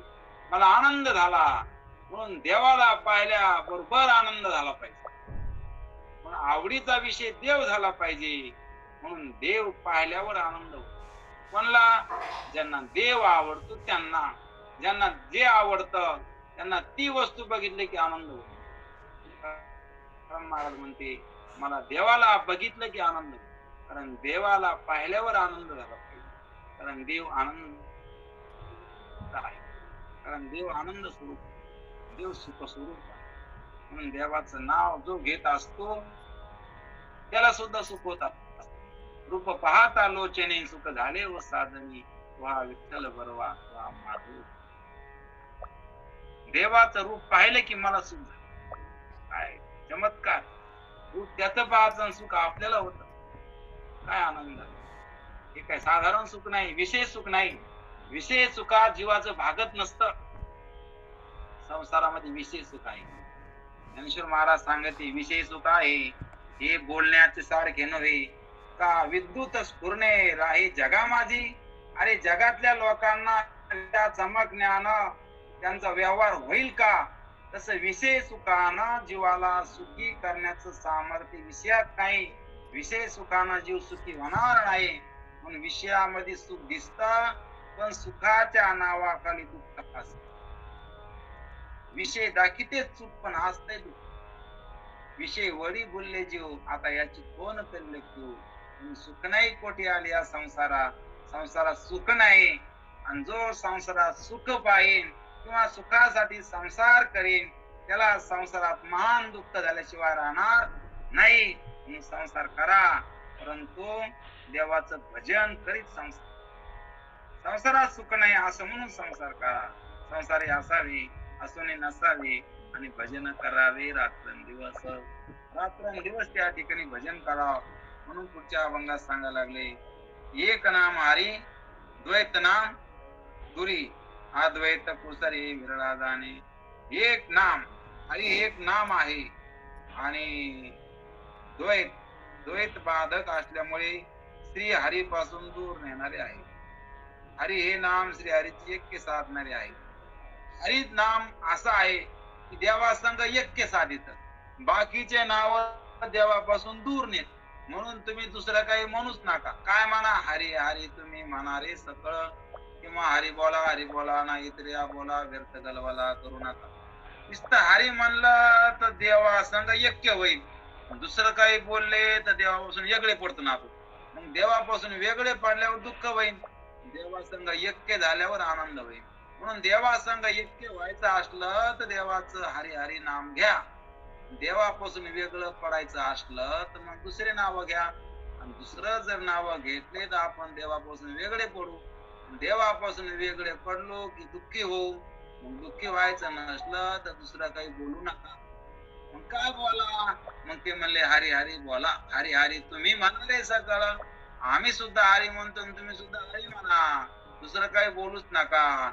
मला आनंद झाला म्हणून देवाला पाहिल्या बरोबर आनंद झाला पाहिजे. म्हणून आवडीचा विषय देव झाला पाहिजे. म्हणून देव पाहिल्यावर आनंद होतो. कोणला? ज्यांना देव आवडतो त्यांना, ज्यांना जे आवडतं त्यांना ती वस्तू बघितली की आनंद होतो. महाराज म्हणते मला देवाला बघितलं की आनंद होतो. कारण देवाला पाहिल्यावर आनंद झाला पाहिजे. कारण देव आनंद आहे. कारण देव आनंद स्वरूप, देव सुख स्वरूप आहे. म्हणून देवाचं नाव जो घेत असतो त्याला सुद्धा सुख होत असतं. रूप पाहता लोचने सुख झाले व साधनी, वा विठ्ठल बरवा वा माधव. देवाचं रूप पाहिलं की मला सुख झालं. काय चमत्कार! रूप त्याचं पाहायचं सुख आपल्याला होत. काय आनंद! हे काय साधारण सुख नाही, विशेष सुख नाही. विशेष सुखात जीवाचं भागत नसतं. संसारामध्ये विशेष सुख आहे. ज्ञानेश्वर महाराज सांगते विषय सुख आहे हे बोलण्याचे सारखे नव्हे का, विद्युत स्फुरणे राही जगा माझी. अरे जगातल्या लोकांना त्या चमकण्यानं त्यांचा व्यवहार होईल का? तसं विषय सुखानं जीवाला सुखी करण्याचं सामर्थ्य विषयात नाही. विषय सुखानं जीव सुखी होणार नाही. म्हणून विषयामध्ये सुख दिसत पण सुखाच्या नावाखाली दुःख असत. विषय दाखितेच सुख पण असतंय दुःख. विषय वडी बोलले जीव आता याची कोण कल्ले क्यू. सुख नाही कोठी आली या संसारात सुख नाही. आणि जो संसारात सुख पाहिन किंवा सुखासाठी संसार करीन त्याला संसारात महान दुःख झाल्याशिवाय राहणार नाही. म्हणून संसार करा परंतु देवाचं भजन करीत संसारात सुख नाही असं म्हणून संसार करा. संसारी असावी असुनी नसावी आणि भजन करावे रात्रंदिवस. रात्रंदिवस त्या ठिकाणी भजन करावं. म्हणून पुढच्या अभंगात सांगायला लागले एक नाम हरी द्वैत नाम दुरी, अद्वैत कुसरी विरळा जाणे. एक नाम हरी एक नाम आहे आणि द्वैत बाधक असल्यामुळे श्री हरी पासून दूर नेणारे आहे. हरी हे नाम श्री हरीची ऐक्य साधणारे आहे. हरित नाम असं आहे की देवासंग ऐक्य साधित, बाकीचे नाव देवापासून दूर नेत. म्हणून तुम्ही दुसरं काही म्हणूच नका. काय म्हणा हरी हरी तुम्ही म्हणा रे सकळ, किंवा हरी बोला नाही तर बोला व्यर्थ गलवाला करू नका. नुसतं हरी म्हणलं तर देवासंग ऐक्य होईल. दुसरं काही बोलले तर देवापासून वेगळे पडतो ना आपण. मग देवापासून वेगळे पडल्यावर दुःख होईल, देवासंग ऐक्य झाल्यावर आनंद होईल. म्हणून देवासंग ऐक्य व्हायचं असलं तर देवाचं हरी हरी नाम घ्या. देवापासून वेगळं पडायचं असलं तर मग दुसरे नाव घ्या, आणि दुसरं जर नाव घेतले तर आपण देवापासून वेगळे पडू. देवापासून वेगळे पडलो की दुःखी होऊ. मग दुःखी व्हायचं नसलं तर दुसरं काही बोलू नका. मग काय बोला? मग ते म्हणले हरी हरी बोला. हरी हरी तुम्ही म्हणाले सगळं, आम्ही सुद्धा हरी म्हणतो आणि तुम्ही सुद्धा हरी म्हणा. दुसरं काही बोलूच नका.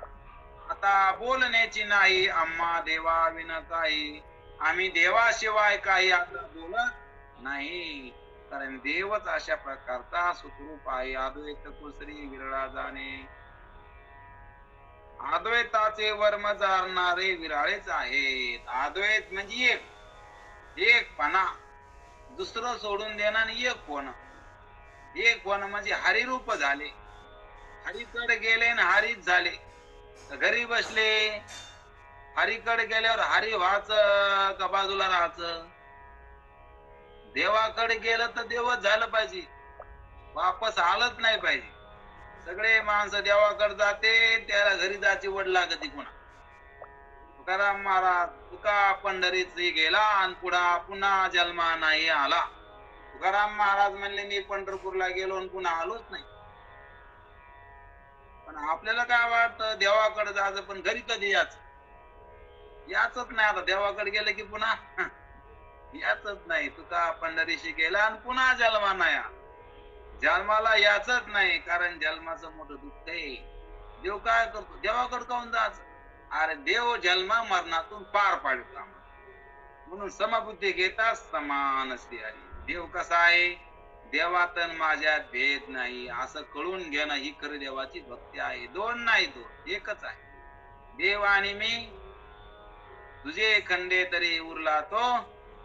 आता बोलण्याची नाही आम्हा देवा विन काही, आम्ही देवाशिवाय काही आता बोलत नाही. कारण देवच अशा प्रकारचा सुखरूप आहे. अद्वैत कुसरी विरळा जाणे, अद्वैताचे वर्म जाणणारे विराळेच आहेत. अद्वैत म्हणजे एकपणा, दुसरं सोडून देणं आणि एक होणं. एक होणं म्हणजे हरिरूप झाले, हरीकडे गेले आणि हरीच झाले. तर घरी बसले, हरीकडे गेल्यावर हरी व्हायचं का बाजूला राहायचं? देवाकडे गेलं तर देवच झालं पाहिजे, वापस आलंच नाही पाहिजे. सगळे माणसं देवाकडे जाते, त्याला घरी जायची वड लागते पुन्हा. तुकाराम महाराज तुका पंढरीत गेला आणि पुन्हा जन्मा नाही आला. तुकाराम महाराज म्हणले मी पंढरपूरला गेलो आणि पुन्हा आलोच नाही. पण आपल्याला काय वाटतं देवाकडे जायचं, पण घरी कधी याचच नाही. आता देवाकडे गेलं की पुन्हा याचच नाही. तुका पंढरीशी गेला आणि पुन्हा जन्मा नाही आला. जन्माला याचच नाही, कारण जन्माचं मोठं दुःख आहे. देव काय करतो? देवाकडे काहून जायचं? अरे देव जन्म मरणातून पार पाडतो आम्हाला. म्हणून समबुद्धी घेता समान हरी. देव कसा आहे? देवात आणि माझ्यात भेद नाही असं कळून घेणं ही खरी देवाची भक्ती आहे. दोन नाही, दोन एकच आहे. देव आणि मी, तुझे खंडे तरी उरला तो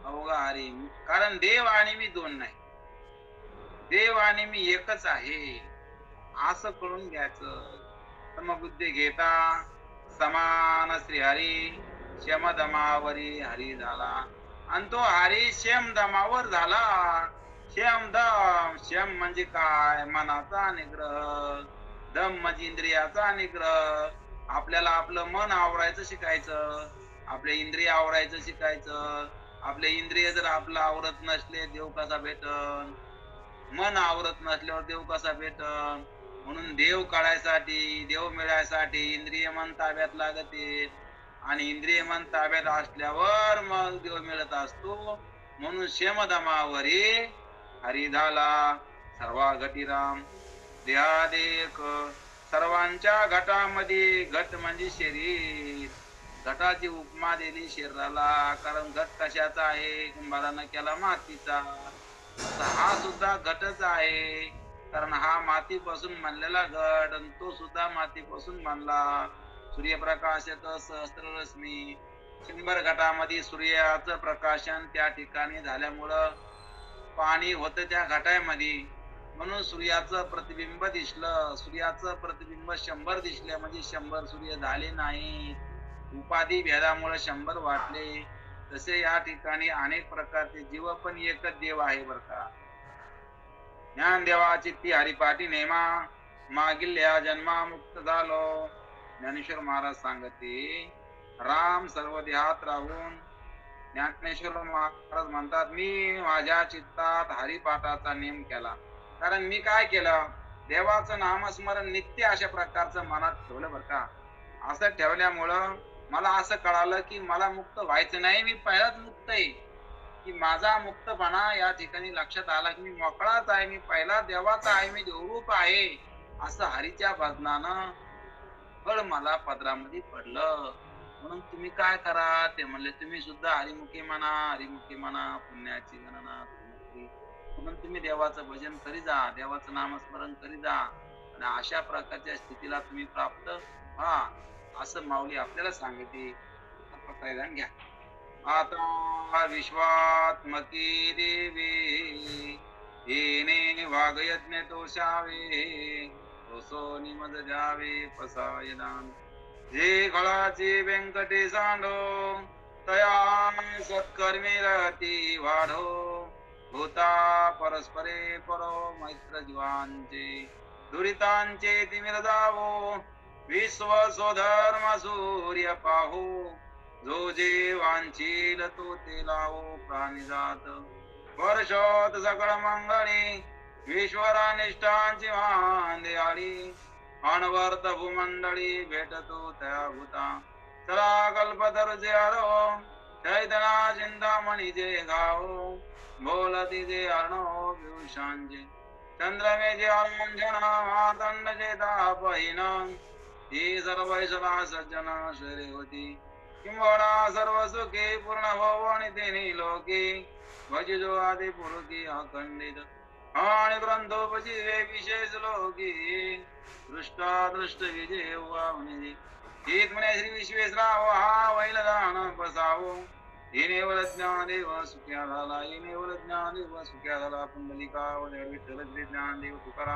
अवघा हरी. कारण देव आणि मी दोन नाही, देव आणि मी एकच आहे असं कळून घ्यायचं. समबुद्धी घेता समान हरी, शमदमावरी हरी झाला. आणि तो हरी शमदमावर झाला. शम म्हणजे काय? मनाचा निग्रह. दम म्हणजे इंद्रियाचा निग्रह. आपल्याला आपलं मन आवरायचं शिकायचं, आपले इंद्रिय आवरायचं शिकायचं. आपले इंद्रिय जर आपलं आवरत नसले, देव कसा भेटन? मन आवरत नसल्यावर देव कसा भेटन? म्हणून देव काढायसाठी, देव मिळायसाठी इंद्रिय मन ताब्यात लागते, आणि इंद्रिय मन ताब्यात असल्यावर मग देव मिळत असतो. म्हणून शेमदमावरी हरी झाला. सर्वा घटीराम देहादेक. सर्वांच्या घटामध्ये, घट म्हणजे शरीर, घटाची उपमा दिली शरीराला. कारण घट कशाचा आहे? कुंभारानं केला मातीचा. हा सुद्धा घटच आहे, कारण हा मातीपासून बनलेला घट, आणि तो सुद्धा मातीपासून बनला. सूर्यप्रकाशक सहस्त्ररश्मी. 100 घटामध्ये सूर्याचं प्रकाशन त्या ठिकाणी झाल्यामुळं पाणी होतं त्या घटामध्ये. म्हणून सूर्याचं प्रतिबिंब दिसलं. सूर्याचं प्रतिबिंब 100 दिसले म्हणजे 100 सूर्य झाले नाही. उपाधी भेदामुळे 100 वाटले. तसे या ठिकाणी अनेक प्रकारचे जीव, पण एकच देव आहे बर का. ज्ञान देवाची ती हरिपाठी नेमा, मागील या जन्मा मुक्त झालो. ज्ञानेश्वर महाराज सांगते, राम सर्व देहात राहून. ज्ञानेश्वर महाराज म्हणतात, मी माझ्या चित्तात हरिपाठाचा नेम केला. कारण मी काय केलं? देवाचं नामस्मरण नित्य अशा प्रकारचं मनात ठेवलं बर का. असं ठेवल्यामुळं मला असं कळालं की मला मुक्त व्हायचं नाही, मी पहिलाच मुक्त आहे. की माझा मुक्तपणा या ठिकाणी लक्षात आला की मी मोकळाच आहे, मी पहिला देवाचा आहे, मी देवरूप आहे. असं हरीच्या भजनानं फळ मला पदरामध्ये पडलं. म्हणून तुम्ही काय करा? ते म्हणले तुम्ही सुद्धा हरिमुखी म्हणा, हरिमुखी म्हणा, पुण्याची गणना म्हणून तुम्ही देवाचं भजन करी जा, देवाचं नामस्मरण करी जा, आणि अशा प्रकारच्या स्थितीला तुम्ही प्राप्त व्हा, असं माऊली आपल्याला सांगते. प्रकारे घ्या. आता विश्वात्मकी देवी, येणे वागयज्ञ तोषावे, तोसो निमज द्यावे पसायदान. जे घळाचे व्यंकटे सांडो, तया सत्कर्मी रती वाढो. होता परस्परे परो मैत्र जीवांचे, दुरितांचे तिमिर जावो. विश्व स्वधर्म सूर्य पाहो, जो जे वांछील तो ते लावो प्राणिजात वर्षोत सकळ मंगळी विश्वरानिष्ठांची मांदियाळी अनवर्त भूमंडळी भेटतो त्या भूता चला कल्पतरुचे आरो चैतना चिंतामणी जे गावो बोलती जे अर्णव पियुषांचे चंद्रमेचे अंजना मातंड चेता पहिन ही सर्वैसला सज्जन शरी होती किंबोना सर्व सुखी पूर्ण भव आणि तिन्ही लोकी भजिजो आदि पुरुकी अखंडित आणि ग्रंथोपजी वे विशेष लोकी दृष्टा दृष्ट विजय वावणी हित म्हणे श्री विश्वेश्वराव हा वैलदान बसावो हिनेवल ज्ञानदेव सुख्या झाला हिनेवल ज्ञानदेव सुख्या झाला पुंडलिका विठ्ठल श्री ज्ञानदेव तुकाराम